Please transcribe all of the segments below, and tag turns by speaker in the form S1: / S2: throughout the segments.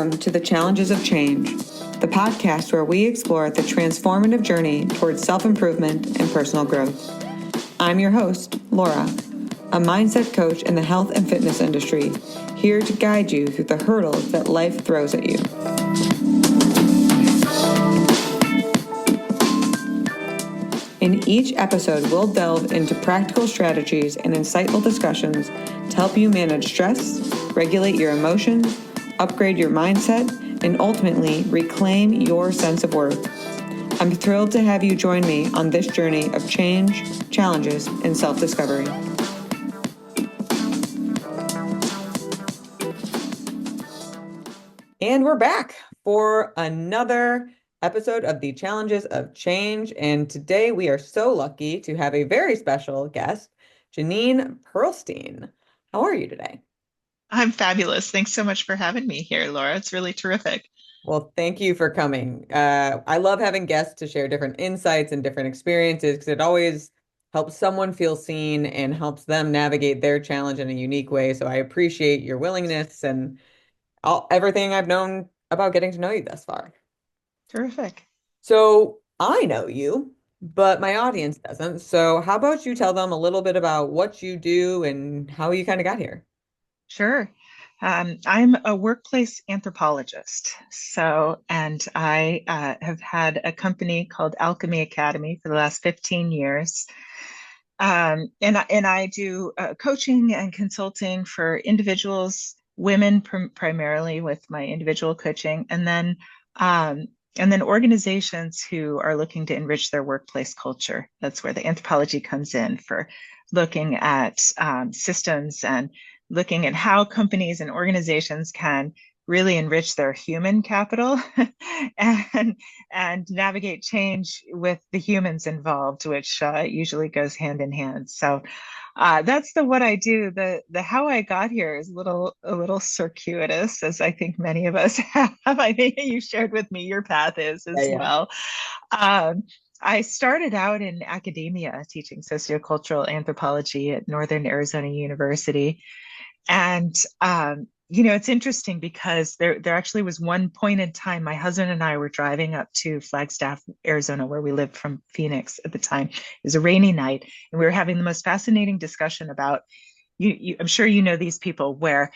S1: Welcome to The Challenges of Change, the podcast where we explore the transformative journey towards self-improvement and personal growth. I'm your host, Laura, a mindset coach in the health and fitness industry, here to guide you through the hurdles that life throws at you. In each episode, we'll delve into practical strategies and insightful discussions to help you manage stress, regulate your emotions, upgrade your mindset, and ultimately reclaim your sense of worth. I'm thrilled to have you join me on this journey of change, challenges, and self-discovery. And we're back for another episode of the Challenges of Change. And today we are so lucky to have a very special guest, Jenean Perelstein. How are you today?
S2: I'm fabulous. Thanks so much for having me here, Laura. It's really terrific.
S1: Well, thank you for coming. I love having guests to share different insights and different experiences because it always helps someone feel seen and helps them navigate their challenge in a unique way. So I appreciate your willingness and everything I've known about getting to know you thus far.
S2: Terrific.
S1: So I know you, but my audience doesn't. So how about you tell them a little bit about what you do and how you kind of got here?
S2: Sure. I'm a workplace anthropologist. And I have had a company called Alchemy Academy for the last 15 years. And I do coaching and consulting for individuals, women primarily with my individual coaching, and then organizations who are looking to enrich their workplace culture. That's where the anthropology comes in for looking at systems and looking at how companies and organizations can really enrich their human capital and navigate change with the humans involved, which usually goes hand in hand. So that's what I do. The how I got here is a little circuitous, as I think many of us have. I think you shared with me your path is as well. I started out in academia teaching sociocultural anthropology at Northern Arizona University. And it's interesting because there actually was one point in time my husband and I were driving up to Flagstaff, Arizona, where we lived from Phoenix at the time. It was a rainy night, and we were having the most fascinating discussion about I'm sure you know these people, where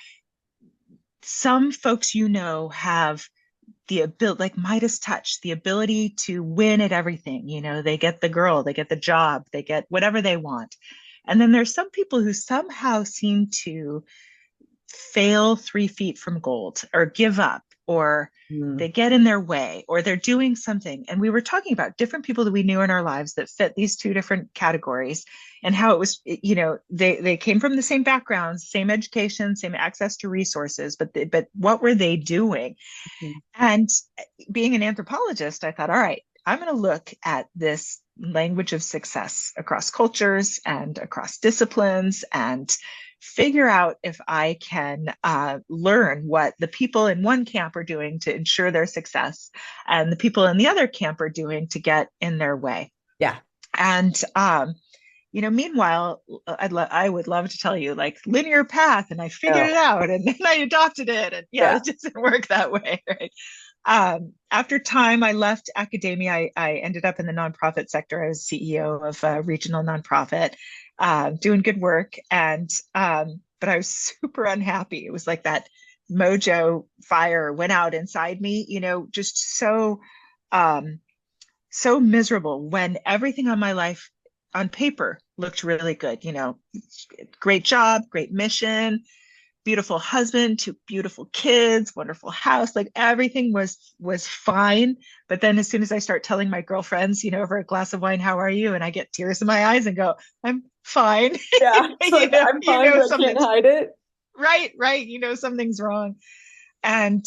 S2: some folks have the ability, like Midas touch, the ability to win at everything. They get the girl, they get the job, they get whatever they want. And then there's some people who somehow seem to fail 3 feet from gold or give up, or they get in their way, or they're doing something. And we were talking about different people that we knew in our lives that fit these two different categories, and how it was, they came from the same backgrounds, same education, same access to resources, but what were they doing? And being an anthropologist, I thought, all right, I'm going to look at this language of success across cultures and across disciplines and figure out if I can learn what the people in one camp are doing to ensure their success and the people in the other camp are doing to get in their way.
S1: Yeah.
S2: And, meanwhile, I would love to tell you like linear path, and I figured it out and then I adopted it. And it doesn't work that way, right? After time, I left academia. I ended up in the nonprofit sector. I was CEO of a regional nonprofit, doing good work. But I was super unhappy. It was like that mojo fire went out inside me, just so miserable when everything on my life on paper looked really good. Great job, great mission, beautiful husband, 2 beautiful kids, wonderful house, like everything was fine. But then as soon as I start telling my girlfriends, over a glass of wine, how are you? And I get tears in my eyes and go, I'm fine.
S1: Yeah, I'm fine, but I can't hide it.
S2: Right. Something's wrong. And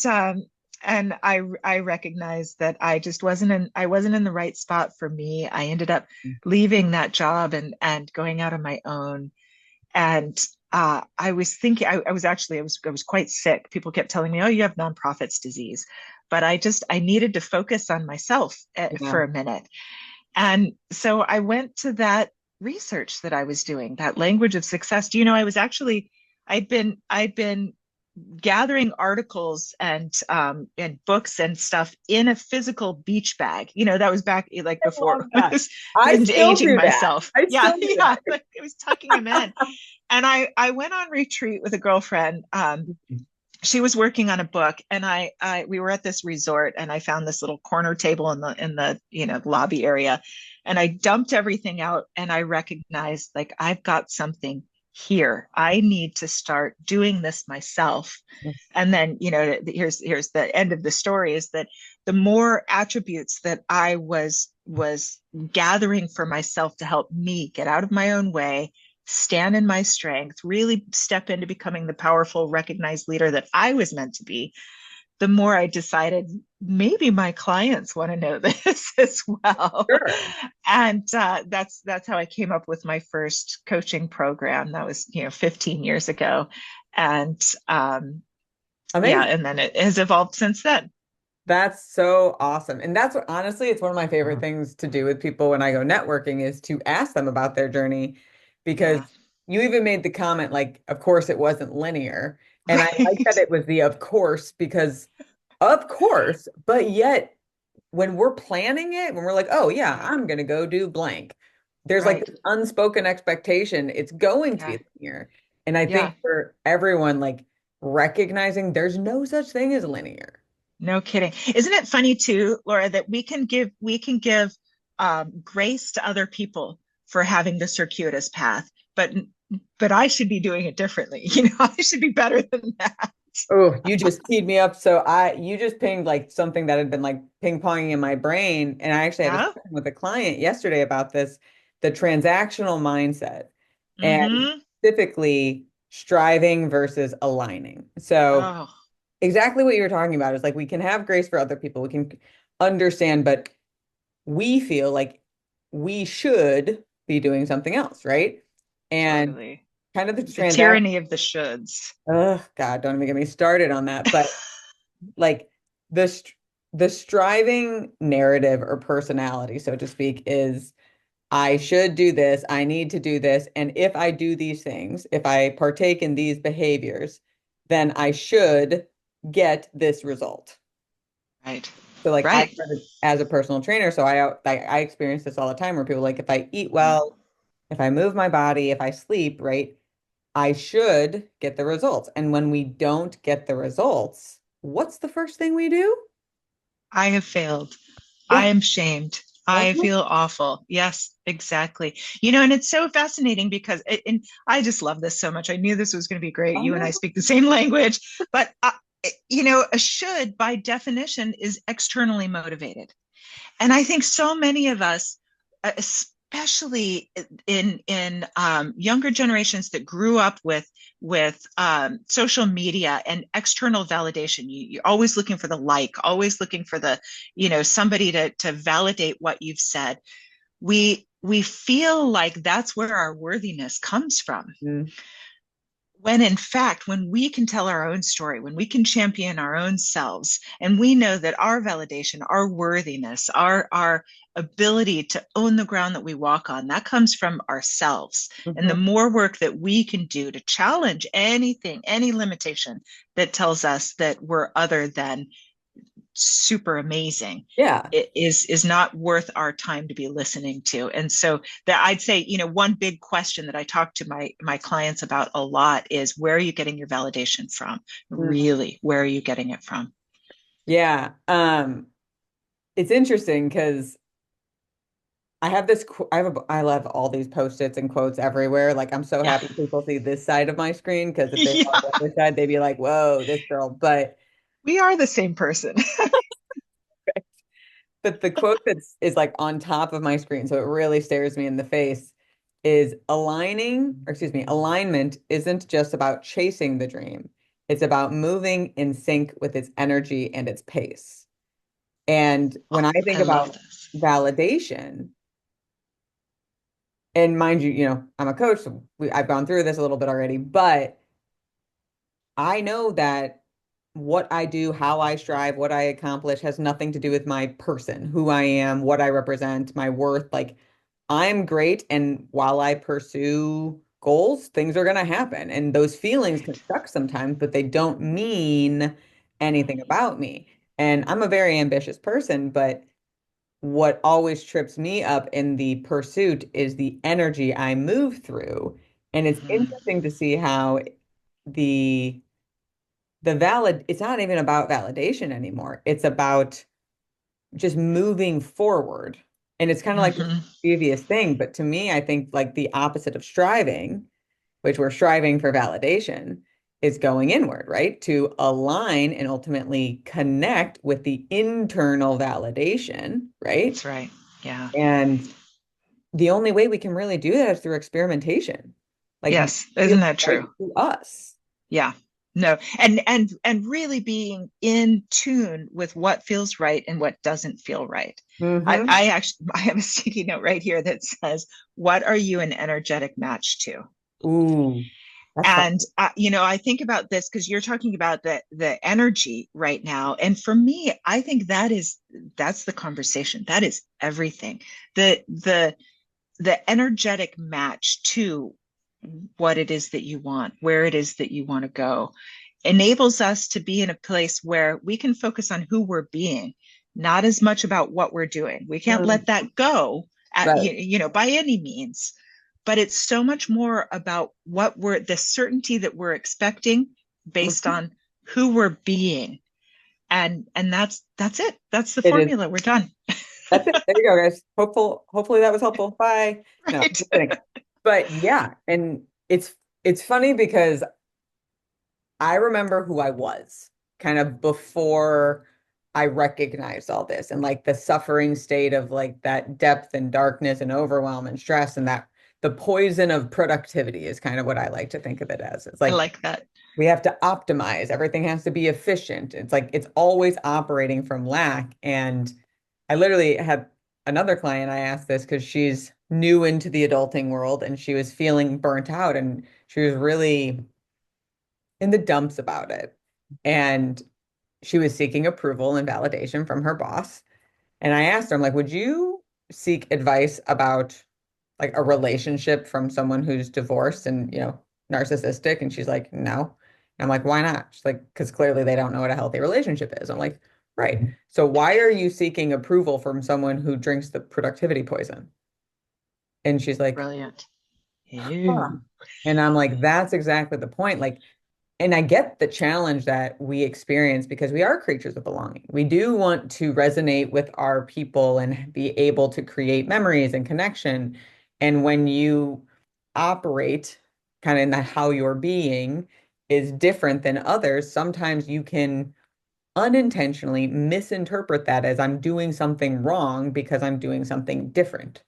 S2: I recognized that I just wasn't in the right spot for me. I ended up leaving that job and going out on my own. And I was thinking, I was quite sick. People kept telling me, oh, you have nonprofits disease. But I needed to focus on myself for a minute. And so I went to that research that I was doing, that language of success. I'd been gathering articles and books and stuff in a physical beach bag. That was back like
S1: I
S2: before
S1: love
S2: I
S1: that.
S2: was,
S1: I still
S2: aging
S1: do that.
S2: myself.
S1: I
S2: Yeah,
S1: still do
S2: yeah,
S1: that.
S2: like it was tucking them in. And I went on retreat with a girlfriend. She was working on a book, and we were at this resort, and I found this little corner table in the lobby area, and I dumped everything out, and I recognized, like, I've got something here. I need to start doing this myself. And then, here's the end of the story, is that the more attributes that I was gathering for myself to help me get out of my own way, stand in my strength, really step into becoming the powerful, recognized leader that I was meant to be, the more I decided maybe my clients want to know this as well.
S1: Sure.
S2: And that's how I came up with my first coaching program. That was 15 years ago, and yeah,
S1: Amazing.
S2: and then it has evolved since then.
S1: That's so awesome. And that's what, honestly, it's one of my favorite things to do with people when I go networking is to ask them about their journey because
S2: Yeah,
S1: you even made the comment, like, of course it wasn't linear. And I like that
S2: right.
S1: it was the of course, because of course, but yet when we're planning it, when we're like, oh yeah,
S2: Right,
S1: I'm gonna go do blank, there's like
S2: right.
S1: this unspoken expectation it's going to
S2: Yeah,
S1: be linear. And I
S2: yeah.
S1: think for everyone, like recognizing there's no such thing as linear.
S2: No kidding. Isn't it funny too, Laura, that we can give grace to other people for having the circuitous path, but I should be doing it differently. I should be better than that.
S1: Oh, you just teed me up. So you just pinged like something that had been like ping-ponging in my brain. And I actually had a
S2: Yeah.
S1: session with a client yesterday about this, the transactional mindset and
S2: Mm-hmm.
S1: specifically striving versus aligning. So
S2: Oh,
S1: exactly what you were talking about is like we can have grace for other people. We can understand, but we feel like we should be doing something else, right? And
S2: totally.
S1: kind of the
S2: The
S1: transaction,
S2: tyranny of the shoulds.
S1: oh God, don't even get me started on that. But like the striving narrative or personality, so to speak, is I should do this, I need to do this, and if I do these things, if I partake in these behaviors, then I should get this result.
S2: Right.
S1: So like I
S2: Right.
S1: started as a personal trainer, so I experience this all the time where people are like if I eat
S2: Yeah.
S1: well, if I move my body, if I sleep, right, I should get the results. And when we don't get the results, what's the first thing we do?
S2: I have failed. I
S1: Yeah.
S2: am shamed. I
S1: Uh-huh.
S2: feel awful. Yes, exactly. And it's so fascinating because and I just love this so much. I knew this was going to be great. You and I
S1: Uh-huh.
S2: speak the same language, but a should by definition is externally motivated. And I think so many of us, especially in younger generations that grew up with social media and external validation, you're always looking for the like, always looking for the somebody to validate what you've said. We feel like that's where our worthiness comes from,
S1: Mm,
S2: when in fact, when we can tell our own story, when we can champion our own selves, and we know that our validation, our worthiness, our ability to own the ground that we walk on, that comes from ourselves. And the
S1: mhm.
S2: more work that we can do to challenge anything, any limitation that tells us that we're other than super amazing,
S1: Yeah.
S2: it is not worth our time to be listening to. And so that I'd say, one big question that I talk to my clients about a lot is, where are you getting your validation from?
S1: Mm.
S2: Really, where are you getting it from?
S1: Yeah. It's interesting because I have this I love all these post-its and quotes everywhere. Like I'm so
S2: Yeah.
S1: happy people see this side of my screen because if they saw
S2: Yeah.
S1: the other side, they'd be like, whoa, this girl.
S2: We are the same person.
S1: But the quote that's is like on top of my screen, so it really stares me in the face, is alignment isn't just about chasing the dream. It's about moving in sync with its energy and its pace. And when I
S2: I
S1: think
S2: love
S1: about
S2: this.
S1: validation, and mind you, I'm a coach, so I've gone through this a little bit already, but I know that what I do, how I strive, what I accomplish has nothing to do with my person, who I am, what I represent, my worth. Like I'm great. And while I pursue goals, things are going to happen. And those feelings can suck sometimes, but they don't mean anything about me. And I'm a very ambitious person, but what always trips me up in the pursuit is the energy I move through. And it's
S2: Mhm.
S1: interesting to see how the it's not even about validation anymore. It's about just moving forward. And it's kind of like this
S2: Mhm.
S1: previous thing, but to me, I think like the opposite of striving, which we're striving for validation, is going inward, right? To align and ultimately connect with the internal validation, right?
S2: That's right. Yeah.
S1: And the only way we can really do that is through experimentation. Like what
S2: Yes. Isn't
S1: feels
S2: that
S1: right
S2: true?
S1: to us.
S2: Yeah. No. And really being in tune with what feels right and what doesn't feel right.
S1: Hmm.
S2: I actually I have a sticky note right here that says, "What are you an energetic match to?"
S1: Ooh, that's fun.
S2: And I think about this because you're talking about the energy right now, and for me, I think that's the conversation. That is everything. The energetic match to what it is that you want, where it is that you want to go, enables us to be in a place where we can focus on who we're being, not as much about what we're doing. We can't
S1: Mm,
S2: let that go
S1: right.
S2: by any means, but it's so much more about what we're the certainty that we're expecting based
S1: Mhm.
S2: on who we're being. And that's it. That's the
S1: It is.
S2: formula. We're done.
S1: That's it. There you go, guys. Hopefully that was helpful. Bye. No,
S2: Right.
S1: just kidding. But yeah, and it's funny because I remember who I was kind of before I recognized all this and like the suffering state of like that depth and darkness and overwhelm and stress and that the poison of productivity is kind of what I like to think of it as. It's
S2: I
S1: like
S2: like that.
S1: we have to optimize, everything has to be efficient. It's like it's always operating from lack. And I literally had another client, I asked this because she's new into the adulting world and she was feeling burnt out and she was really in the dumps about it. And she was seeking approval and validation from her boss. And I asked her, I'm like, would you seek advice about like a relationship from someone who's divorced and, narcissistic? And she's like, no. And I'm like, why not? She's like, because clearly they don't know what a healthy relationship is. I'm like, right. So why are you seeking approval from someone who drinks the productivity poison? And she's like,
S2: Brilliant.
S1: huh.
S2: Ew.
S1: And I'm like, that's exactly the point. Like, and I get the challenge that we experience because we are creatures of belonging. We do want to resonate with our people and be able to create memories and connection. And when you operate kind of in the how you're being is different than others, sometimes you can unintentionally misinterpret that as I'm doing something wrong because I'm doing something different,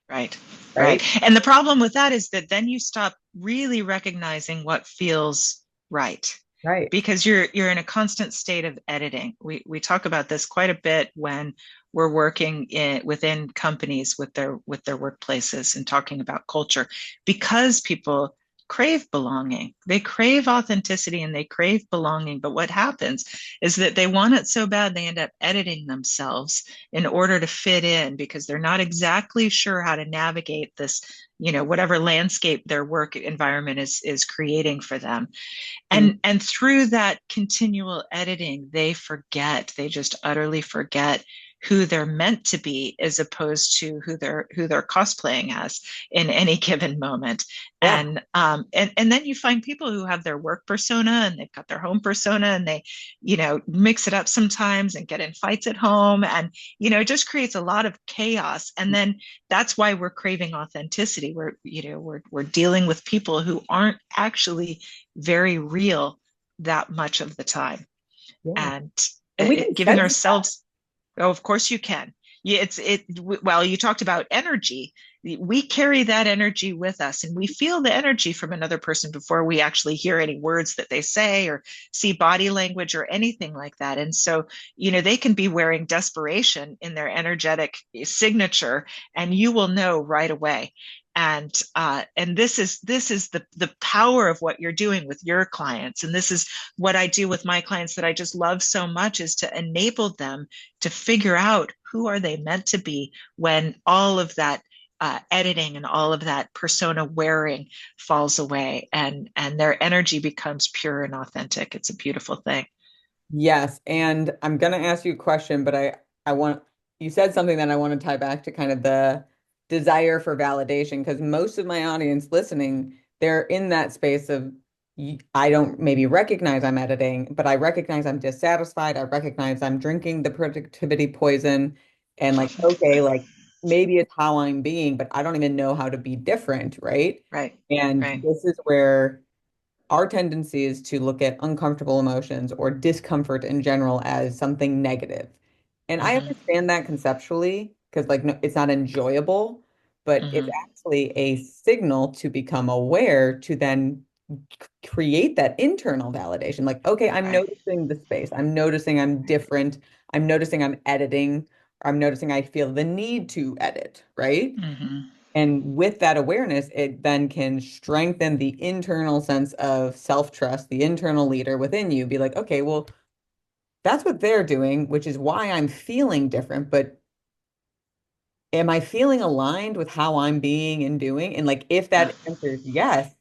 S2: Right. Right.
S1: right?
S2: And the problem with that is that then you stop really recognizing what feels right
S1: Right.
S2: because you're in a constant state of editing. We talk about this quite a bit when we're working within companies with their workplaces and talking about culture because people crave belonging. They crave authenticity and they crave belonging, but what happens is that they want it so bad they end up editing themselves in order to fit in because they're not exactly sure how to navigate this, whatever landscape their work environment is creating for them.
S1: Mm.
S2: And through that continual editing, they just utterly forget who they're meant to be as opposed to who they're cosplaying as in any given moment.
S1: Yeah.
S2: And then you find people who have their work persona and they've got their home persona and they mix it up sometimes and get in fights at home, and it just creates a lot of chaos. And then that's why we're craving authenticity. We're dealing with people who aren't actually very real that much of the time,
S1: Yeah.
S2: and
S1: And we can
S2: giving
S1: sense that.
S2: ourselves. Oh, of course you can. Yeah, well, you talked about energy. We carry that energy with us and we feel the energy from another person before we actually hear any words that they say or see body language or anything like that. And so, they can be wearing desperation in their energetic signature and you will know right away. And this is the power of what you're doing with your clients. And this is what I do with my clients that I just love so much, is to enable them to figure out who are they meant to be when all of that editing and all of that persona wearing falls away, and their energy becomes pure and authentic. It's a beautiful thing.
S1: Yes, and I'm gonna ask you a question, but I want you said something that I want to tie back to kind of the desire for validation because most of my audience listening, they're in that space of I don't maybe recognize I'm editing, but I recognize I'm dissatisfied. I recognize I'm drinking the productivity poison and like okay, like maybe it's how I'm being, but I don't even know how to be different, right?
S2: Right,
S1: And
S2: right.
S1: this is where our tendency is to look at uncomfortable emotions or discomfort in general as something negative. And I
S2: Hmm.
S1: understand that conceptually because like no, it's not enjoyable, but it's
S2: Hmm.
S1: actually a signal to become aware to then create that internal validation. Like, okay, I'm
S2: Right.
S1: noticing the space. I'm noticing I'm different. I'm noticing I'm editing. Or I'm noticing I feel the need to edit, right?
S2: Hmm.
S1: And with that awareness, it then can strengthen the internal sense of self-trust, the internal leader within you. Be like, okay, well, that's what they're doing, which is why I'm feeling different. But am I feeling aligned with how I'm being and doing? And like, if
S2: Yeah.
S1: that answer is yes,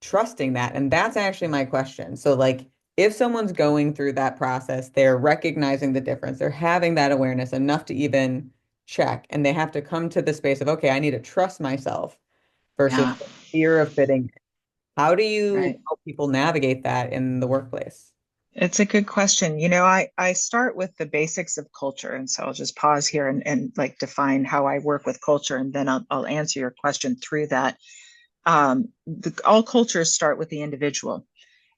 S1: trusting that. And that's actually my question. So, like, if someone's going through that process, they're recognizing the difference, they're having that awareness enough to even check, and they have to come to the space of, okay, I need to trust myself versus
S2: Yeah.
S1: fear of fitting. How do you
S2: Right.
S1: help people navigate that in the workplace?
S2: It's a good question. I start with the basics of culture. And so I'll just pause here and like define how I work with culture, and then I'll answer your question through that. All cultures start with the individual.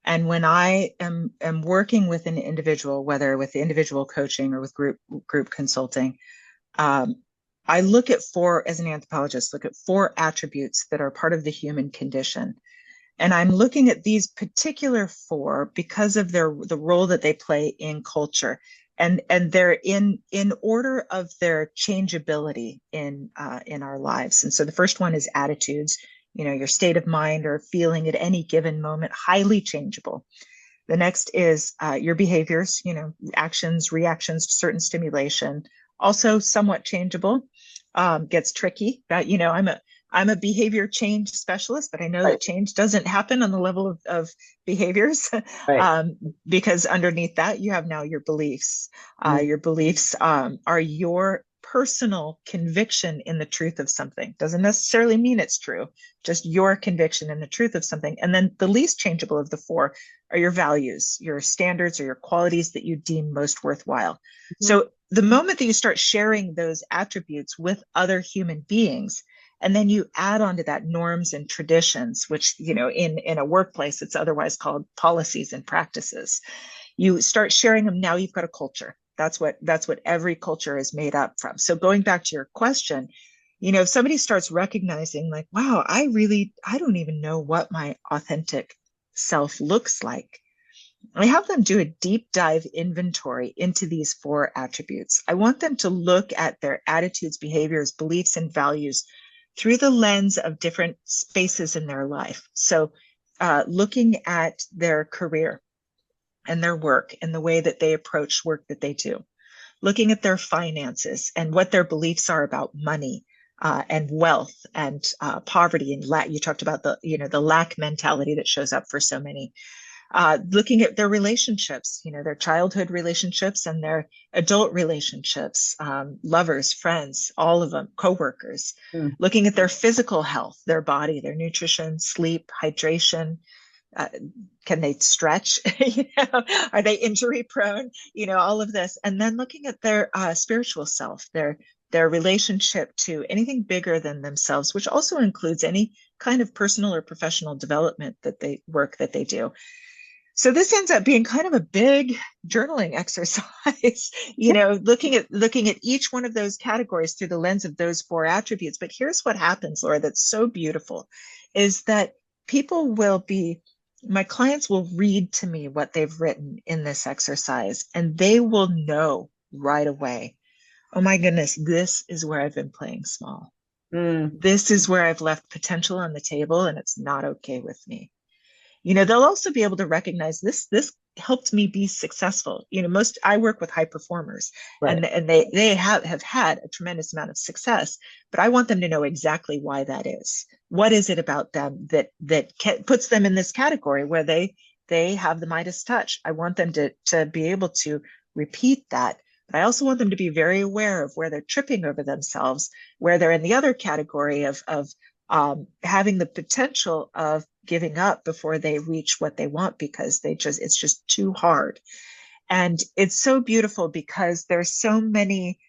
S2: And when I am working with an individual, whether with individual coaching or with group consulting, um, I look at four, as an anthropologist, look at four attributes that are part of the human condition. And I'm looking at these particular four because of the role that they play in culture. And they're in order of their changeability in our lives. And so the first one is attitudes, your state of mind or feeling at any given moment, highly changeable. The next is your behaviors, actions, reactions to certain stimulation, also somewhat changeable. Gets tricky. I'm a behavior change specialist, but I know
S1: Right,
S2: that change doesn't happen on the level of behaviors,
S1: right.
S2: um, because underneath that you have now your beliefs.
S1: Mm,
S2: Your beliefs are your personal conviction in the truth of something. Doesn't necessarily mean it's true, just your conviction in the truth of something. And then the least changeable of the four are your values, your standards, or your qualities that you deem most worthwhile.
S1: mhm.
S2: So the moment that you start sharing those attributes with other human beings, and then you add on to that norms and traditions, which, in a workplace, it's otherwise called policies and practices. You start sharing them. Now you've got a culture. That's what every culture is made up from. So going back to your question, if somebody starts recognizing like, wow, I don't even know what my authentic self looks like. I have them do a deep dive inventory into these four attributes. I want them to look at their attitudes, behaviors, beliefs, and values through the lens of different spaces in their life. So, looking at their career and their work and the way that they approach work that they do, looking at their finances and what their beliefs are about money. And wealth and poverty and lack. You talked about the lack mentality that shows up for so many. Looking at their relationships, their childhood relationships and their adult relationships, lovers, friends, all of them, coworkers.
S1: Mm.
S2: Looking at their physical health, their body, their nutrition, sleep, hydration. Uh, can they stretch? Are they injury prone? All of this, and then looking at their spiritual self, their relationship to anything bigger than themselves, which also includes any kind of personal or professional development that they do. So this ends up being kind of a big journaling exercise, looking at each one of those categories through the lens of those four attributes. But here's what happens, Laura, that's so beautiful, is that people will be my clients will read to me what they've written in this exercise, and they will know right away, oh my goodness, this is where I've been playing small.
S1: Mm.
S2: This is where I've left potential on the table, and it's not okay with me. They'll also be able to recognize this helped me be successful. Most I work with high performers,
S3: Right.
S2: and they have had a tremendous amount of success, but I want them to know exactly why that is. What is it about them that puts them in this category where they have the Midas touch? I want them to be able to repeat that. But I also want them to be very aware of where they're tripping over themselves, where they're in the other category of having the potential of giving up before they reach what they want because it's just too hard. And it's so beautiful because there's so many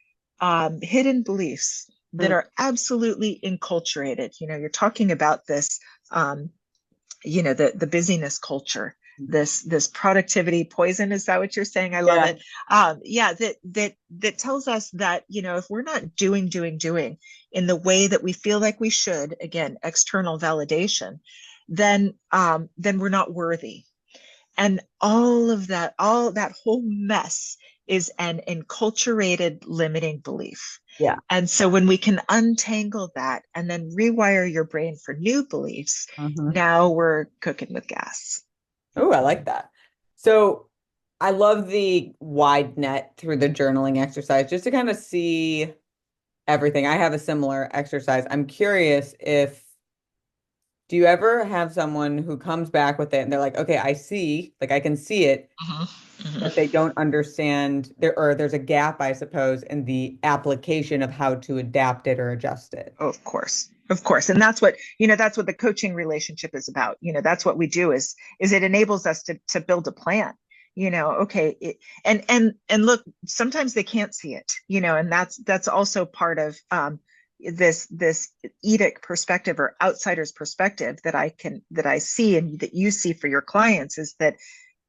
S2: hidden beliefs that
S3: Mm.
S2: are absolutely enculturated. You're talking about this, the busyness culture, this productivity poison. Is that what you're saying? I love
S3: Yeah.
S2: it. Yeah, that tells us that, if we're not doing in the way that we feel like we should, again, external validation, then we're not worthy. And all that whole mess is an enculturated limiting belief.
S3: Yeah.
S2: And so when we can untangle that and then rewire your brain for new beliefs,
S3: Mhm.
S2: now we're cooking with gas.
S3: Oh, I like that. So I love the wide net through the journaling exercise just to kind of see everything. I have a similar exercise. I'm curious if do you ever have someone who comes back with it and they're like, okay, I see, like I can see it,
S2: Mhm,
S3: but
S2: mhm.
S3: they don't understand there, or there's a gap, I suppose, in the application of how to adapt it or adjust it.
S2: Oh, of course. Of course. And that's what the coaching relationship is about. That's what we do is it enables us to build a plan. Okay. And look, sometimes they can't see it, and that's also part of this edic perspective or outsider's perspective that I see and that you see for your clients is that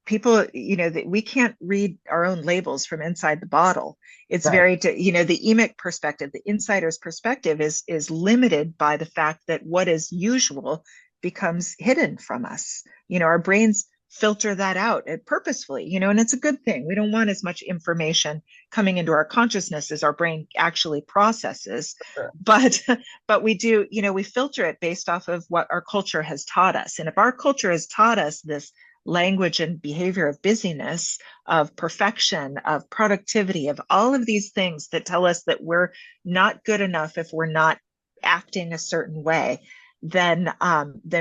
S2: people, that we can't read our own labels from inside the bottle. It's
S3: Right.
S2: very, the emic perspective, the insider's perspective is limited by the fact that what is usual becomes hidden from us. Our brains filter that out purposefully, and it's a good thing. We don't want as much information coming into our consciousness as our brain actually processes.
S3: Sure.
S2: But but we do, we filter it based off of what our culture has taught us. And if our culture has taught us this language and behavior of busyness, of perfection, of productivity, of all of these things that tell us that we're not good enough if we're not acting a certain way, then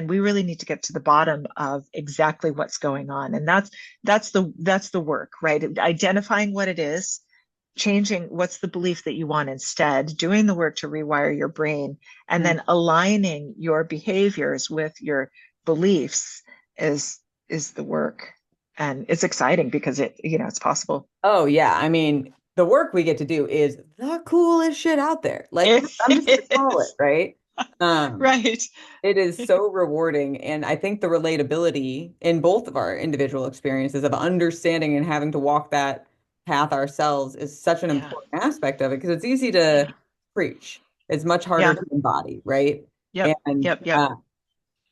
S2: we really need to get to the bottom of exactly what's going on. And that's the work, right? Identifying what it is, changing what's the belief that you want instead, doing the work to rewire your brain, and
S3: Mm.
S2: then aligning your behaviors with your beliefs is is the work. And it's exciting because it's possible.
S3: Oh yeah. I mean, the work we get to do is the coolest shit out there. Like
S2: It
S3: I'm just gonna call it,
S2: is.
S3: right? Um,
S2: Right.
S3: it is so rewarding. And I think the relatability in both of our individual experiences of understanding and having to walk that path ourselves is such an
S2: Yeah.
S3: important aspect of it because it's easy to
S2: Yeah.
S3: preach. It's much harder
S2: Yeah.
S3: to embody, right?
S2: Yep.
S3: And
S2: Yep. Yep.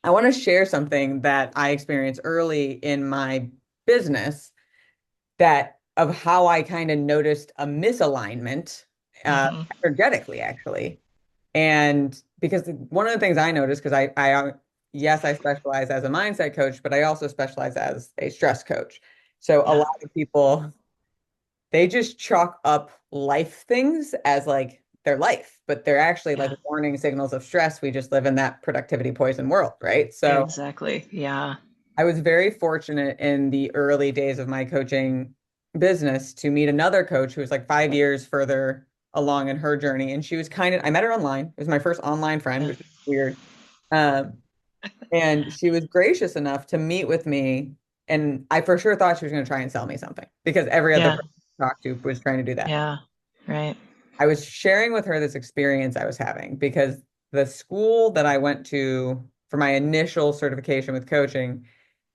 S3: I want to share something that I experienced early in my business that of how I kind of noticed a misalignment
S2: Hmm.
S3: energetically, actually. And because one of the things I noticed, because yes, I specialize as a mindset coach, but I also specialize as a stress coach. So a
S2: Yeah.
S3: lot of people, they just chalk up life things as like their life, but they're actually like
S2: Yeah.
S3: warning signals of stress. We just live in that productivity poison world, right? So
S2: Exactly. Yeah.
S3: I was very fortunate in the early days of my coaching business to meet another coach who was like 5 years further along in her journey. And she was I met her online. It was my first online friend,
S2: Yeah.
S3: which is weird. Um, and she was gracious enough to meet with me. And I for sure thought she was going to try and sell me something because every other
S2: Yeah.
S3: person I talked to was trying to do that.
S2: Yeah. Right.
S3: I was sharing with her this experience I was having because the school that I went to for my initial certification with coaching,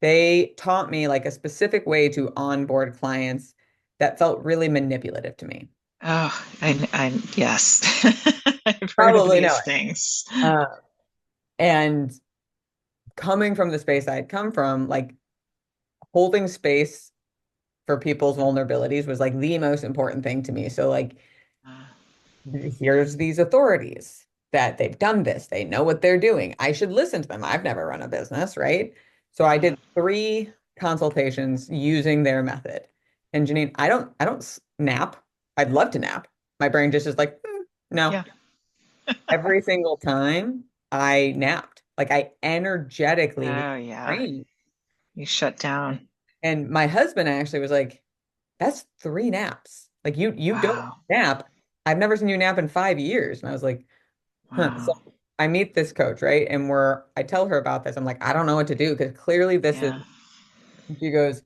S3: they taught me like a specific way to onboard clients that felt really manipulative to me.
S2: Oh, yes. I've heard of
S3: Probably know
S2: these
S3: it.
S2: things.
S3: And coming from the space I had come from, like holding space for people's vulnerabilities was like the most important thing to me. So like here's these authorities that they've done this. They know what they're doing. I should listen to them. I've never run a business, right? So I
S2: Yeah.
S3: did three. consultations using their method. And Jenean, I don't nap. I'd love to nap. My brain just is like, no.
S2: Yeah.
S3: Every single time I napped, like I energetically
S2: Oh, yeah.
S3: drained.
S2: You shut down.
S3: And my husband actually was like, that's 3 naps. Like you don't
S2: Wow.
S3: nap. I've never seen you nap in 5 years. And I was like, huh. So
S2: Wow.
S3: I meet this coach, right? And I tell her about this. I'm like, I don't know what to do because clearly this is,
S2: Yeah.
S3: she goes,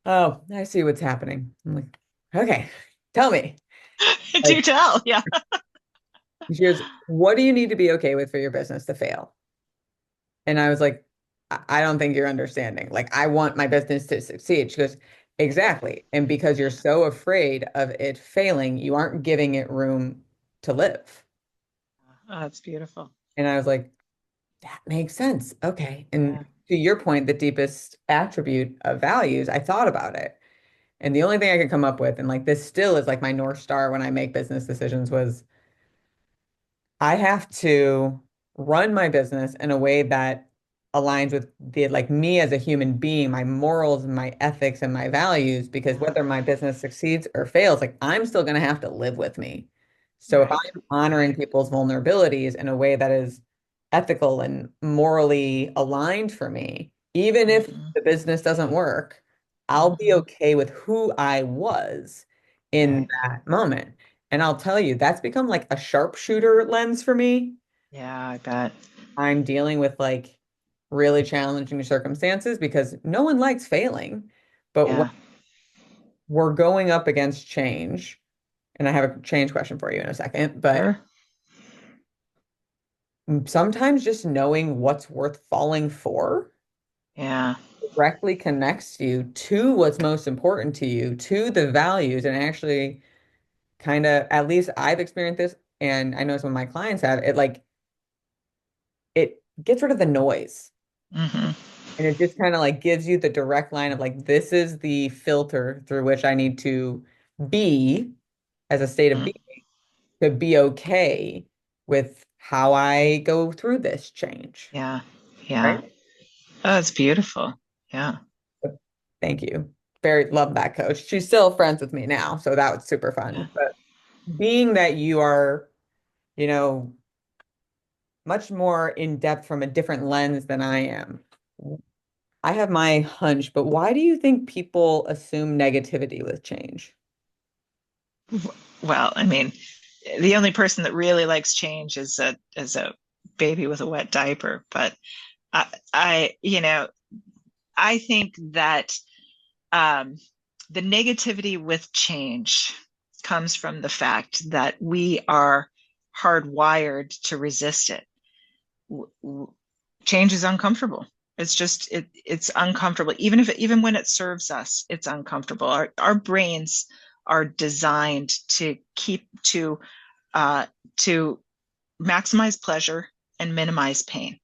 S3: oh, I see what's happening. I'm like, okay, tell me.
S2: Do
S3: Like,
S2: tell. Yeah.
S3: she goes, what do you need to be okay with for your business to fail? And I was like, I don't think you're understanding. Like, I want my business to succeed. She goes, exactly. And because you're so afraid of it failing, you aren't giving it room to live.
S2: Oh, that's beautiful.
S3: And I was like, that makes sense. Okay.
S2: Yeah.
S3: And to your point, the deepest attribute of values, I thought about it. And the only thing I could come up with, and like this still is like my North Star when I make business decisions, was I have to run my business in a way that aligns with the like me as a human being, my morals and my ethics and my values, because
S2: Yeah.
S3: whether my business succeeds or fails, like I'm still going to have to live with me. So if
S2: Right.
S3: I'm honoring people's vulnerabilities in a way that is ethical and morally aligned for me, even if
S2: Hmm.
S3: the business doesn't work, I'll be
S2: Hmm.
S3: okay with who I was in
S2: Right.
S3: that moment. And I'll tell you, that's become like a sharpshooter lens for me.
S2: Yeah, I bet.
S3: I'm dealing with like really challenging circumstances because no one likes failing. But when
S2: Yeah.
S3: we're going up against change, and I have a change question for you in a second, but
S2: Sure.
S3: sometimes just knowing what's worth falling for
S2: Yeah.
S3: directly connects you to what's most important to you, to the values, and actually kind of, at least I've experienced this, and I know some of my clients have, it gets rid of the noise.
S2: Hmm.
S3: And it just kind of like gives you the direct line of like, this is the filter through which I need to be as a state of being to be okay with how I go through this change.
S2: Yeah. Yeah.
S3: Right.
S2: Oh, that's beautiful. Yeah.
S3: So, thank you. Very love that coach. She's still friends with me now, so that was super
S2: Yeah.
S3: fun. But being that you are, you know, much more in depth from a different lens than I am, I have my hunch, but why do you think people assume negativity with change?
S2: Well, I mean, the only person that really likes change is a baby with a wet diaper. But I I think that um, the negativity with change comes from the fact that we are hardwired to resist it. Change is uncomfortable. It's uncomfortable. Even when it serves us, it's uncomfortable. Our brains are designed to keep uh, to maximize pleasure and minimize pain.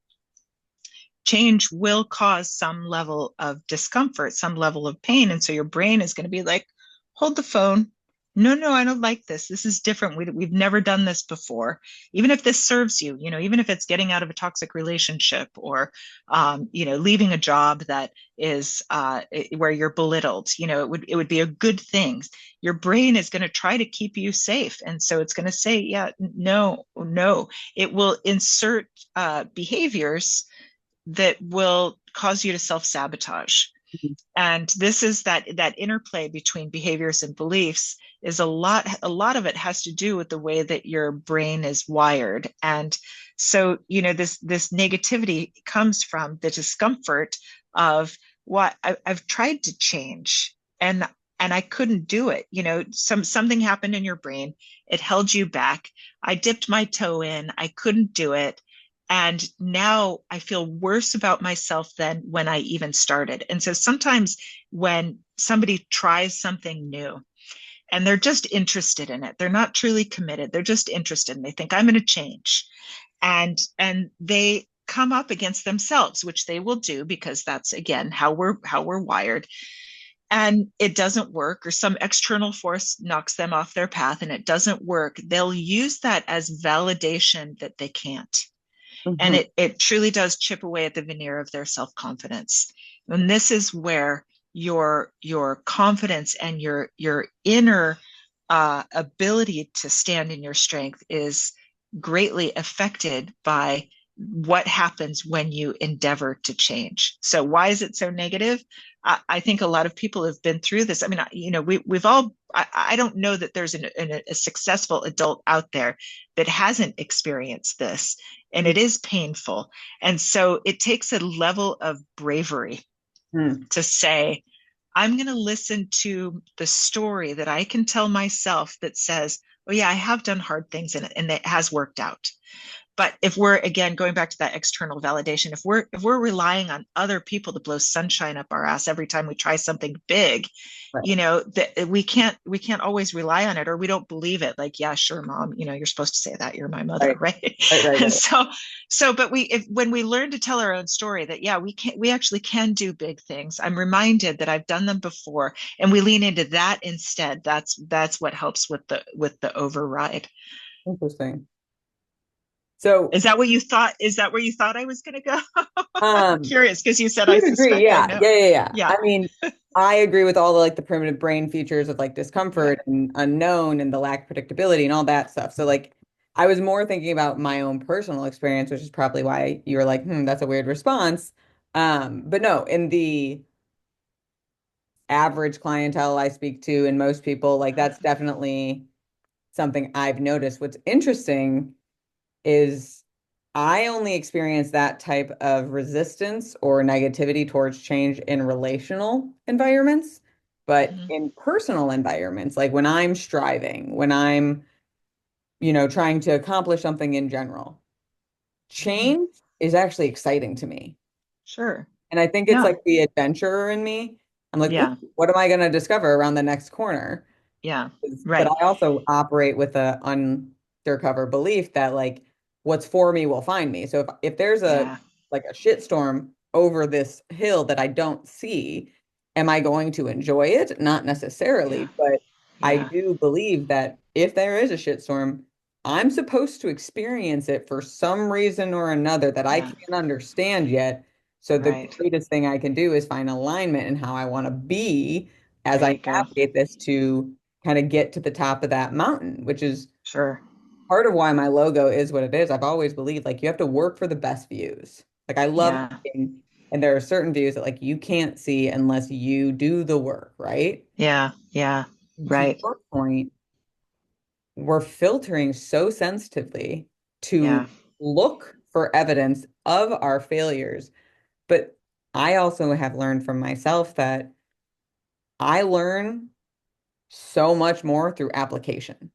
S2: Change will cause some level of discomfort, some level of pain. And so your brain is going to be like, hold the phone. No, no, I don't like this. This is different. We've never done this before. Even if this serves you, even if it's getting out of a toxic relationship or, leaving a job that is where you're belittled, it would be a good thing. Your brain is going to try to keep you safe. And so it's going to say, yeah, no, no. It will insert behaviors that will cause you to self-sabotage. And this is that interplay between behaviors and beliefs is a lot of it has to do with the way that your brain is wired. And so, this negativity comes from the discomfort of what I've tried to change and I couldn't do it. Something happened in your brain. It held you back. I dipped my toe in. I couldn't do it. And now I feel worse about myself than when I even started. And so sometimes when somebody tries something new and they're just interested in it, they're not truly committed, they're just interested and they think I'm going to change. And they come up against themselves, which they will do because that's again how we're wired. And it doesn't work, or some external force knocks them off their path and it doesn't work. They'll use that as validation that they can't. And
S3: Mhm.
S2: it truly does chip away at the veneer of their self-confidence. And this is where your confidence and your inner ability to stand in your strength is greatly affected by what happens when you endeavor to change. So why is it so negative? I think a lot of people have been through this. I mean, we've all, I don't know that there's a successful adult out there that hasn't experienced this, and it is painful. And so it takes a level of bravery
S3: Hmm.
S2: to say, I'm going to listen to the story that I can tell myself that says, oh, yeah, I have done hard things and it has worked out. But if we're, again, going back to that external validation, if we're relying on other people to blow sunshine up our ass every time we try something big,
S3: Right.
S2: that we can't always rely on it, or we don't believe it. Like, yeah, sure, mom, you're supposed to say that, you're my mother,
S3: Right.
S2: right?
S3: Right. Right.
S2: And
S3: Right.
S2: so but when we learn to tell our own story, that yeah, we actually can do big things. I'm reminded that I've done them before, and we lean into that instead. That's what helps with the override.
S3: Interesting. So,
S2: Is that where you thought I was going to go? I'm
S3: um,
S2: curious because you said
S3: to
S2: I
S3: a degree,
S2: suspect I
S3: yeah,
S2: know.
S3: yeah, yeah, yeah.
S2: Yeah.
S3: I mean, I agree with all the like the primitive brain features of like
S2: Yeah.
S3: discomfort and unknown and the lack of predictability and all that stuff. So like I was more thinking about my own personal experience, which is probably why you were like, that's a weird response. But no, in the average clientele I speak to and most people, like that's definitely something I've noticed. What's interesting is I only experience that type of resistance or negativity towards change in relational environments, but
S2: Mhm.
S3: in personal environments, like when I'm striving, when I'm, trying to accomplish something in general,
S2: Mhm.
S3: change is actually exciting to me.
S2: Sure.
S3: And I think it's
S2: Yeah.
S3: like the adventurer in me. I'm like, ooh,
S2: Yeah.
S3: what am I going to discover around the next corner?
S2: Yeah.
S3: But
S2: Right.
S3: I also operate with a undercover belief that like what's for me will find me. So if there's a
S2: Yeah.
S3: like a shitstorm over this hill that I don't see, am I going to enjoy it? Not
S2: Yeah.
S3: necessarily, but I
S2: Yeah.
S3: do believe that if there is a shitstorm, I'm supposed to experience it for some reason or another that I
S2: Yeah.
S3: can't understand yet. So the
S2: Right.
S3: greatest thing I can do is find alignment in how I want to be as
S2: There
S3: I
S2: you go.
S3: navigate this to kind of get to the top of that mountain, which is
S2: Sure.
S3: part of why my logo is what it is. I've always believed like you have to work for the best views. Like I love
S2: Yeah.
S3: hiking, and there are certain views that like you can't see unless you do the work, right?
S2: Yeah. Yeah.
S3: To
S2: Right.
S3: your point, we're filtering so sensitively
S2: Yeah.
S3: to look for evidence of our failures. But I also have learned from myself that I learn so much more through application.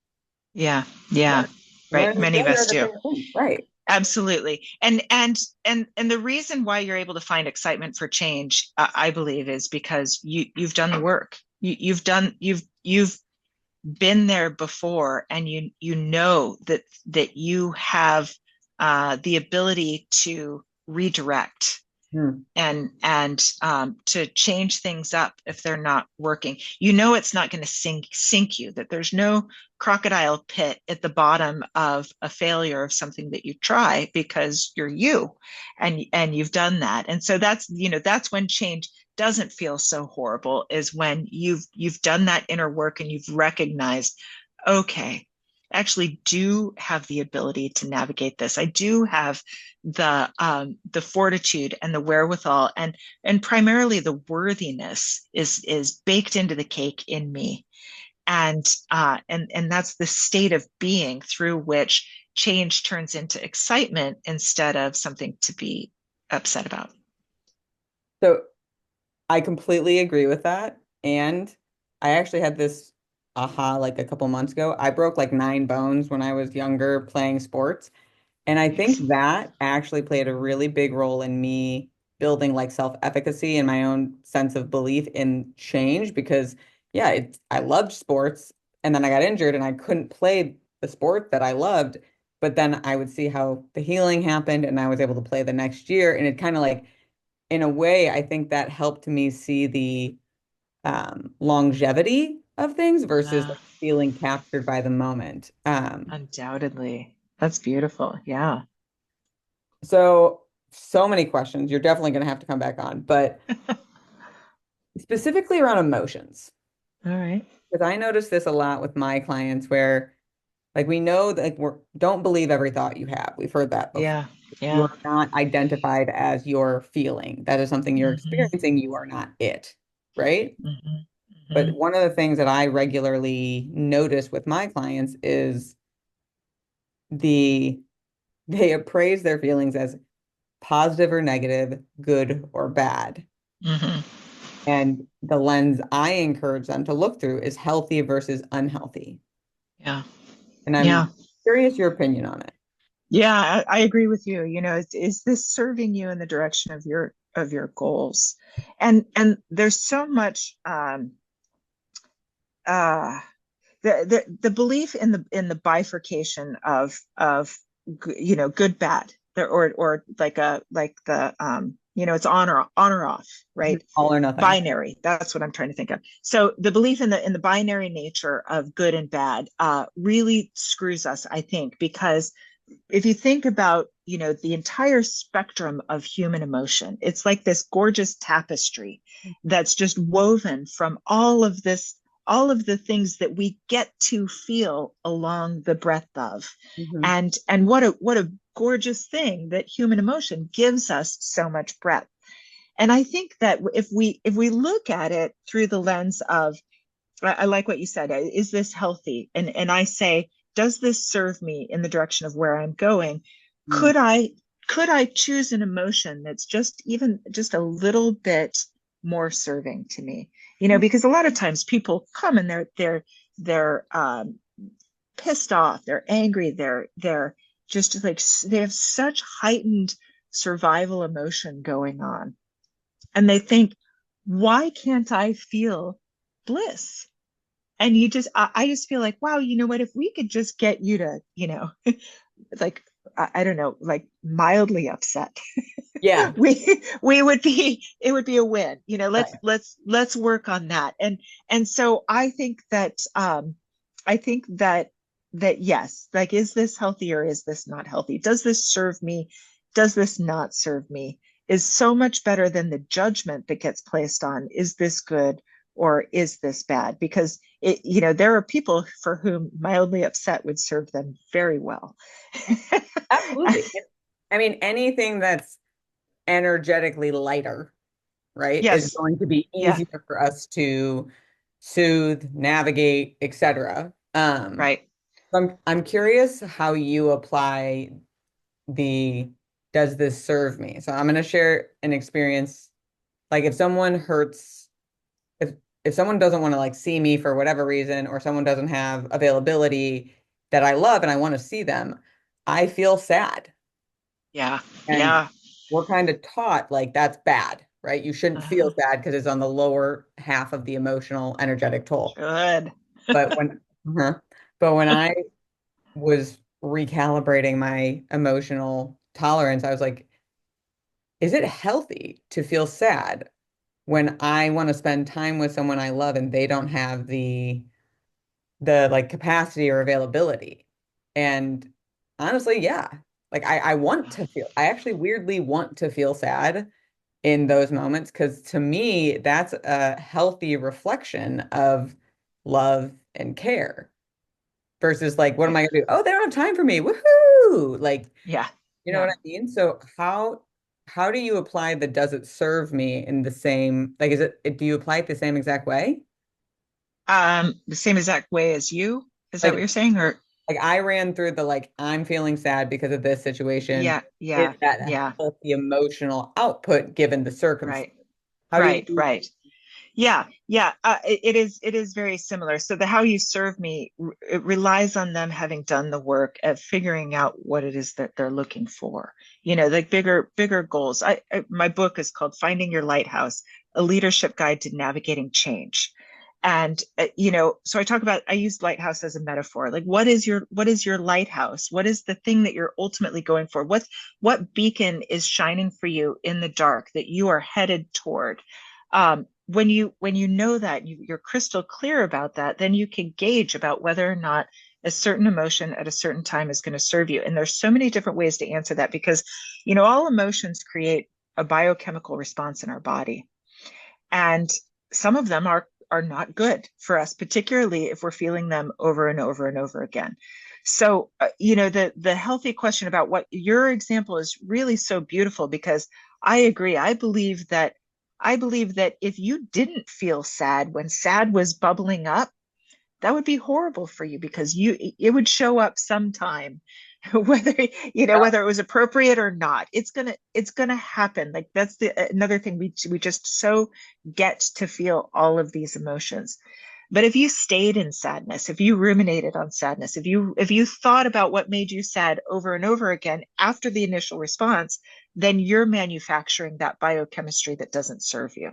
S2: Yeah. Yeah.
S3: Learn,
S2: Right.
S3: learn and
S2: Many of
S3: failure
S2: us
S3: are the
S2: do.
S3: same thing, right?
S2: Absolutely. And the reason why you're able to find excitement for change, I believe, is because you've done the work. You've been there before, and you know that you have the ability to redirect
S3: Hmm.
S2: and to change things up if they're not working. It's not going to sink you, that there's no crocodile pit at the bottom of a failure of something that you try, because you're you, and you've done that. And so that's when change doesn't feel so horrible, is when you've done that inner work and you've recognized, okay, I actually do have the ability to navigate this. I do have the fortitude and the wherewithal, and primarily the worthiness is baked into the cake in me. And that's the state of being through which change turns into excitement instead of something to be upset about.
S3: So I completely agree with that. And I actually had this aha like a couple months ago. I broke like 9 bones when I was younger playing sports. And I
S2: Yes.
S3: think that actually played a really big role in me building like self-efficacy and my own sense of belief in change because yeah, I loved sports and then I got injured and I couldn't play the sport that I loved. But then I would see how the healing happened and I was able to play the next year. And it kind of like in a way, I think that helped me see the longevity of things versus
S2: Uh,
S3: like feeling captured by the moment.
S2: Undoubtedly. That's beautiful. Yeah.
S3: So many questions. You're definitely going to have to come back on. But specifically around emotions.
S2: All right.
S3: Because I notice this a lot with my clients where like we know that like, don't believe every thought you have. We've heard that before.
S2: Yeah.
S3: You
S2: Yeah.
S3: are not identified as your feeling. That is something you're
S2: Hmm.
S3: experiencing. You are not it, right?
S2: Hmm.
S3: But
S2: Hmm.
S3: one of the things that I regularly notice with my clients is the they appraise their feelings as positive or negative, good or bad.
S2: Hmm.
S3: And the lens I encourage them to look through is healthy versus unhealthy.
S2: Yeah.
S3: And
S2: Yeah.
S3: I'm curious your opinion on it.
S2: Yeah, I agree with you. Is this serving you in the direction of your goals? And there's so much uh the belief in the bifurcation of good bad there or like the it's on or off, right?
S3: All or nothing.
S2: Binary, that's what I'm trying to think of. So the belief in the binary nature of good and bad really screws us, I think, because if you think about the entire spectrum of human emotion, it's like this gorgeous tapestry that's just woven from all of the things that we get to feel along the breadth of.
S3: Mhm.
S2: And what a gorgeous thing that human emotion gives us so much breadth. And I think that if we look at it through the lens of, I like what you said, is this healthy? And I say, does this serve me in the direction of where I'm going?
S3: Mm.
S2: Could I choose an emotion that's just a little bit more serving to me? Because a lot of times people come and they're pissed off, they're angry, they're just like they have such heightened survival emotion going on, and they think, why can't I feel bliss? And I just feel like, wow, you know what, if we could just get you to like I don't know, like mildly upset,
S3: Yeah,
S2: we would be it would be a win. let's
S3: right.
S2: let's let's work on that. And so I think that yes, like, is this healthy or is this not healthy? Does this serve me? Does this not serve me? Is so much better than the judgment that gets placed on, is this good or is this bad? Because there are people for whom mildly upset would serve them very well.
S3: Absolutely. I mean, anything that's energetically lighter, right, is
S2: Yes.
S3: going to be
S2: Yeah.
S3: easier for us to soothe, navigate, etc.
S2: Right.
S3: So I'm curious how you apply the does this serve me? So I'm going to share an experience. Like if someone hurts, if if someone doesn't want to like see me for whatever reason, or someone doesn't have availability that I love and I want to see them, I feel sad.
S2: Yeah.
S3: And
S2: Yeah.
S3: we're kind of taught like that's bad, right? You shouldn't feel
S2: Uh-huh.
S3: sad because it's on the lower half of the emotional energetic toll.
S2: Good.
S3: But when uh-huh. But when I was recalibrating my emotional tolerance, I was like, is it healthy to feel sad when I want to spend time with someone I love and they don't have the like capacity or availability? And honestly, yeah. Like I want to feel, I actually weirdly want to feel sad in those moments because to me, that's a healthy reflection of love and care versus like, what am
S2: Right.
S3: I gonna do? Oh, they don't have time for me. Woohoo! Like,
S2: Yeah.
S3: you know what
S2: Yeah.
S3: I mean? So how do you apply the does it serve me in the same like do you apply it the same exact way?
S2: The same exact way as you. Is that what
S3: Like
S2: you're saying? Or
S3: like I ran through the like I'm feeling sad because of this situation.
S2: yeah.
S3: Is
S2: Yeah.
S3: that a
S2: Yeah.
S3: healthy emotional output given the circumstance?
S2: Right.
S3: How do
S2: Right.
S3: you
S2: Right. Yeah, yeah, it is very similar. So the how you serve me, it relies on them having done the work of figuring out what it is that they're looking for. Like bigger goals. My book is called Finding Your Lighthouse: A Leadership Guide to Navigating Change. And so I use lighthouse as a metaphor. Like, what is your lighthouse? What is the thing that you're ultimately going for? What beacon is shining for you in the dark that you are headed toward? When you know that you're crystal clear about that, then you can gauge about whether or not a certain emotion at a certain time is going to serve you. And there's so many different ways to answer that because all emotions create a biochemical response in our body. And some of them are not good for us, particularly if we're feeling them over and over and over again. So, the healthy question about what your example is really so beautiful, because I agree. I believe that if you didn't feel sad when sad was bubbling up, that would be horrible for you, because it would show up sometime, whether whether it was appropriate or not. It's gonna happen. Like, that's another thing, we just so get to feel all of these emotions. But if you stayed in sadness, if you ruminated on sadness, if you thought about what made you sad over and over again after the initial response, then you're manufacturing that biochemistry that doesn't serve you.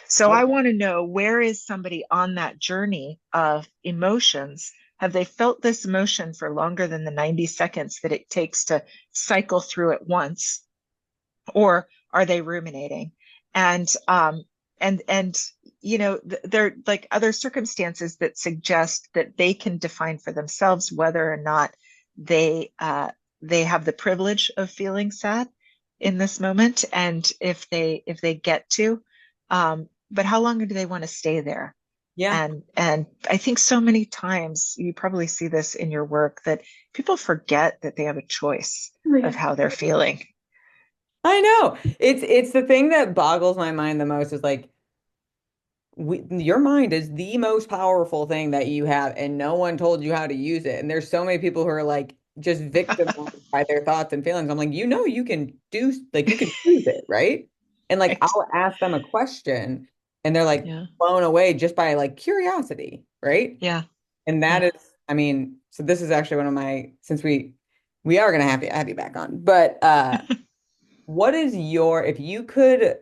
S2: So I want to know, where is somebody on that journey of emotions? Have they felt this emotion for longer than the 90 seconds that it takes to cycle through it once? Or are they ruminating? And there are like other circumstances that suggest that they can define for themselves whether or not they have the privilege of feeling sad in this moment, and if they get to, but how long do they want to stay there?
S3: Yeah.
S2: And I think so many times, you probably see this in your work, that people forget that they have a choice of how they're feeling.
S3: I know. It's the thing that boggles my mind the most is like your mind is the most powerful thing that you have, and no one told you how to use it. And there's so many people who are like just victimized by their thoughts and feelings. I'm like, you can do like you can choose it, right? And like
S2: Right.
S3: I'll ask them a question and they're like
S2: Yeah.
S3: blown away just by like curiosity, right?
S2: Yeah.
S3: And that
S2: Yeah.
S3: is, I mean, so this is actually one of my, since we are gonna have you back on, but what is your, if you could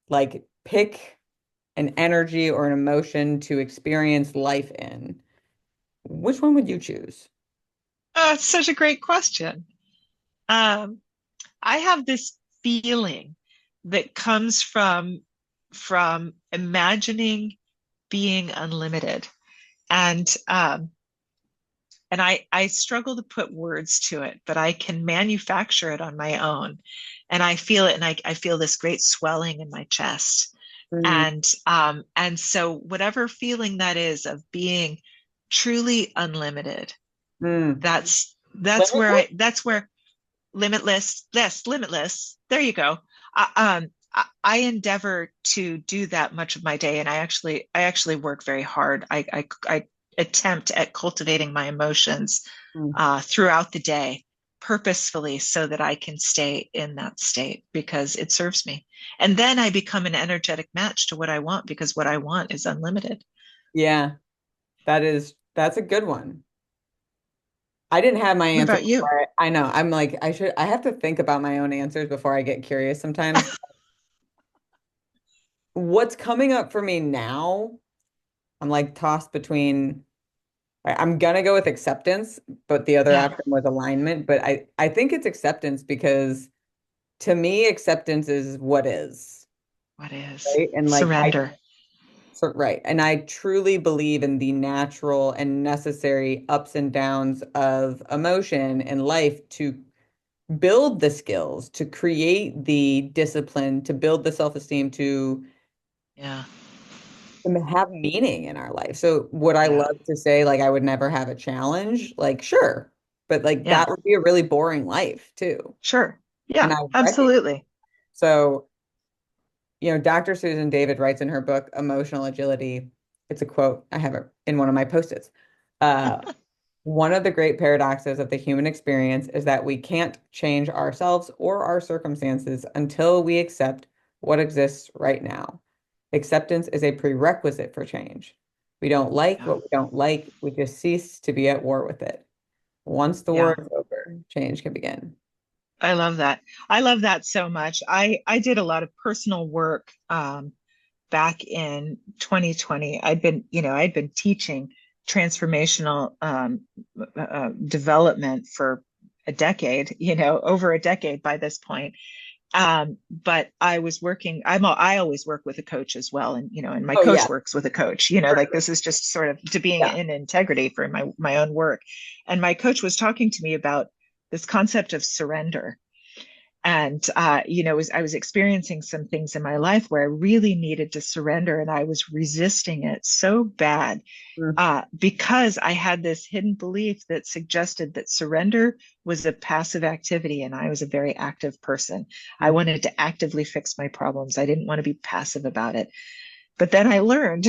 S3: like pick an energy or an emotion to experience life in, which one would you choose?
S2: It's such a great question. Um, I have this feeling that comes from imagining being unlimited, and I struggle to put words to it, but I can manufacture it on my own, and I feel it, and I feel this great swelling in my chest,
S3: Mm,
S2: and so whatever feeling that is of being truly unlimited,
S3: mm.
S2: that's where limitless. There you go. I endeavor to do that much of my day, and I actually work very hard. I attempt at cultivating my emotions
S3: Mm.
S2: throughout the day purposefully, so that I can stay in that state, because it serves me. And then I become an energetic match to what I want, because what I want is unlimited.
S3: Yeah, that's a good one. I didn't have my
S2: What
S3: answer
S2: about you?
S3: before. I know. I'm like, I have to think about my own answers before I get curious sometimes. What's coming up for me now, I'm like tossed between, I'm gonna go with acceptance, but the other
S2: Yeah.
S3: option was alignment. But I think it's acceptance because to me, acceptance is what is,
S2: What is
S3: right? And like
S2: surrender?
S3: right. And I truly believe in the natural and necessary ups and downs of emotion and life to build the skills, to create the discipline, to build the self-esteem, to
S2: Yeah.
S3: have meaning in our life. So would I
S2: Yeah.
S3: love to say like I would never have a challenge? Like, sure. But like
S2: Yeah.
S3: that would be a really boring life too.
S2: Sure.
S3: And
S2: Yeah,
S3: I recognize.
S2: absolutely.
S3: So, Dr. Susan David writes in her book, Emotional Agility. It's a quote. I have it in one of my post-its. Uh, One of the great paradoxes of the human experience is that we can't change ourselves or our circumstances until we accept what exists right now. Acceptance is a prerequisite for change. We don't like
S2: Yeah.
S3: what we don't like, we just cease to be at war with it. Once the war
S2: Yeah.
S3: is over, change can begin.
S2: I love that. I love that so much. I did a lot of personal work back in 2020. I'd been teaching transformational development for a decade, over a decade by this point. But I was working, I always work with a coach as well. And my
S3: Oh,
S2: coach
S3: yeah.
S2: works with a coach, like this is just sort of to being
S3: Yeah.
S2: in integrity for my own work. And my coach was talking to me about this concept of surrender. And I was experiencing some things in my life where I really needed to surrender, and I was resisting it so bad because I had this hidden belief that suggested that surrender was a passive activity, and I was a very active person. I wanted to actively fix my problems. I didn't want to be passive about it. But then I learned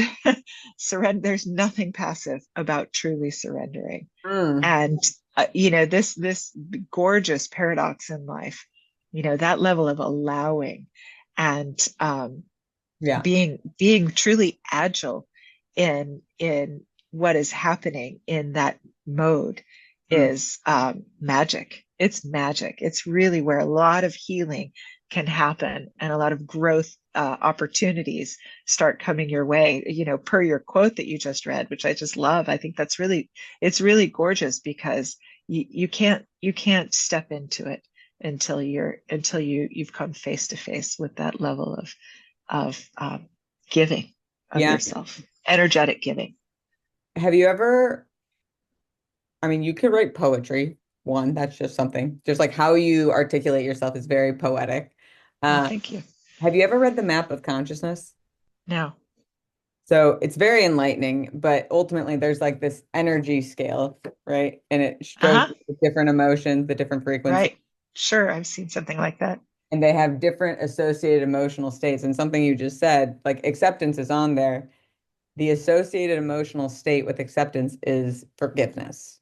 S2: surrender. There's nothing passive about truly surrendering.
S3: Mm.
S2: And this gorgeous paradox in life, that level of allowing and
S3: Yeah.
S2: being truly agile in what is happening in that mode is magic. It's magic. It's really where a lot of healing can happen and a lot of growth opportunities start coming your way, per your quote that you just read, which I just love. I think it's really gorgeous because you can't step into it until you've come face to face with that level of giving of yourself, energetic giving.
S3: Have you ever, I mean, you could write poetry. One, that's just something, just like how you articulate yourself is very poetic.
S2: Oh, thank you.
S3: Have you ever read The Map of Consciousness?
S2: No.
S3: So it's very enlightening, but ultimately there's like this energy scale, right? And it shows the different emotions, the different frequencies.
S2: Right. Sure. I've seen something like that.
S3: And they have different associated emotional states. And something you just said, like acceptance is on there. The associated emotional state with acceptance is forgiveness.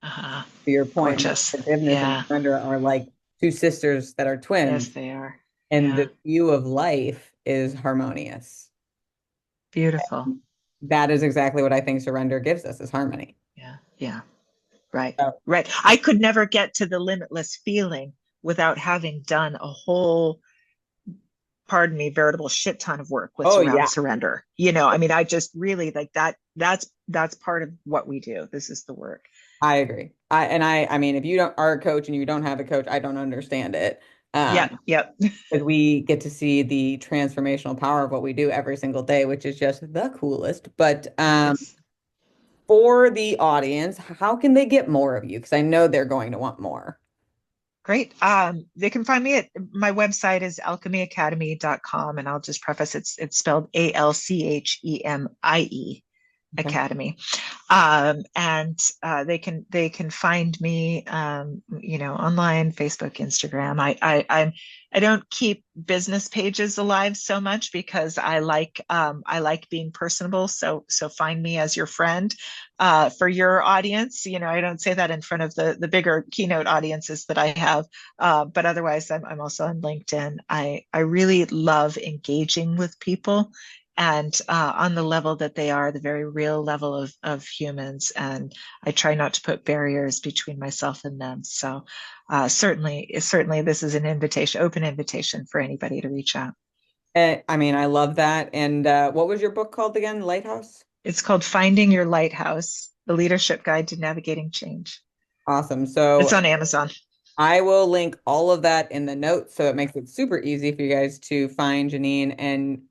S3: To your point,
S2: Gorgeous.
S3: forgiveness and surrender are like two sisters that are twins.
S2: Yes, they are.
S3: And the view of life is harmonious.
S2: Beautiful.
S3: And that is exactly what I think surrender gives us is harmony.
S2: Yeah. Yeah. Right. Right. I could never get to the limitless feeling without having done a whole, pardon me, veritable shit ton of work with surrender. I mean, I just really like that. That's part of what we do. This is the work.
S3: I agree. I mean, if you are a coach and you don't have a coach, I don't understand it.
S2: Yep.
S3: But we get to see the transformational power of what we do every single day, which is just the coolest. But for the audience, how can they get more of you? Because I know they're going to want more.
S2: Great. They can find me at my website is alchemyacademy.com, and I'll just preface it's spelled ALCHEMIE Academy. And they can find me online, Facebook, Instagram. I don't keep business pages alive so much because I like being personable. So find me as your friend. For your audience, I don't say that in front of the bigger keynote audiences that I have, but otherwise I'm also on LinkedIn. I really love engaging with people, and on the level that they are, the very real level of humans. And I try not to put barriers between myself and them. So certainly this is an open invitation for anybody to reach out.
S3: I mean, I love that. And what was your book called again? Lighthouse?
S2: It's called Finding Your Lighthouse, The Leadership Guide to Navigating Change.
S3: Awesome. So
S2: it's on Amazon.
S3: I will link all of that in the notes, so it makes it super easy for you guys to find Jenean. And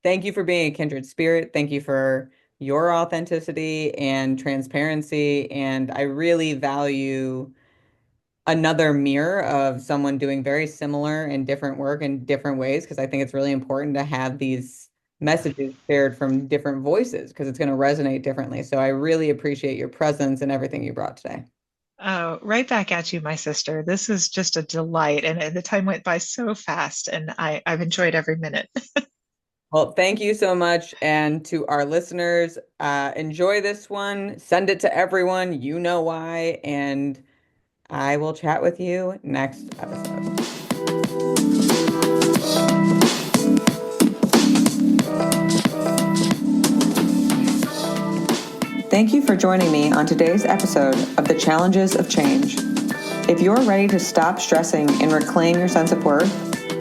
S3: thank you for being a kindred spirit. Thank you for your authenticity and transparency. And I really value another mirror of someone doing very similar and different work in different ways, because I think it's really important to have these messages shared from different voices because it's going to resonate differently. So I really appreciate your presence and everything you brought today.
S2: Oh, right back at you, my sister. This is just a delight. And the time went by so fast, and I've enjoyed every minute.
S3: Well, thank you so much. And to our listeners, enjoy this one. Send it to everyone. You know why. And I will chat with you next episode.
S1: Thank you for joining me on today's episode of The Challenges of Change. If you're ready to stop stressing and reclaim your sense of worth,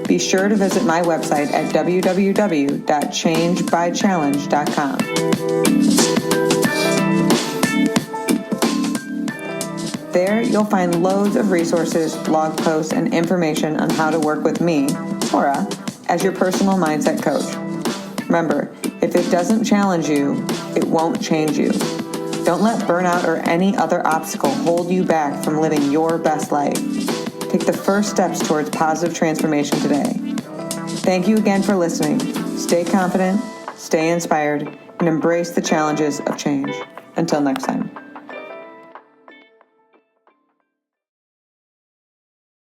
S1: be sure to visit my website at www.changebychallenge.com. There, you'll find loads of resources, blog posts, and information on how to work with me, Laura, as your personal mindset coach. Remember, if it doesn't challenge you, it won't change you. Don't let burnout or any other obstacle hold you back from living your best life. Take the first steps towards positive transformation today. Thank you again for listening. Stay confident, stay inspired, and embrace the challenges of change. Until next time.